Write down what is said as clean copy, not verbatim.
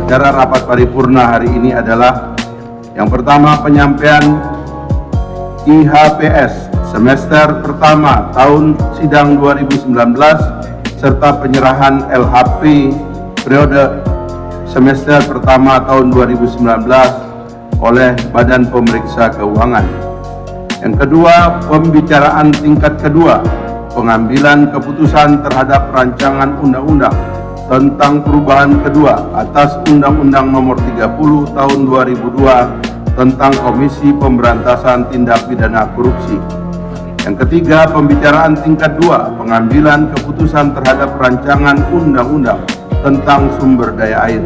acara rapat paripurna hari ini adalah yang pertama, penyampaian IHPS semester pertama tahun sidang 2019 serta penyerahan LHP periode semester pertama tahun 2019 oleh Badan Pemeriksa Keuangan. Yang kedua, pembicaraan tingkat kedua, pengambilan keputusan terhadap rancangan undang-undang tentang perubahan kedua atas Undang-Undang Nomor 30 Tahun 2002 tentang Komisi Pemberantasan Tindak Pidana Korupsi. Yang ketiga, pembicaraan tingkat dua, pengambilan keputusan terhadap rancangan undang-undang tentang sumber daya air.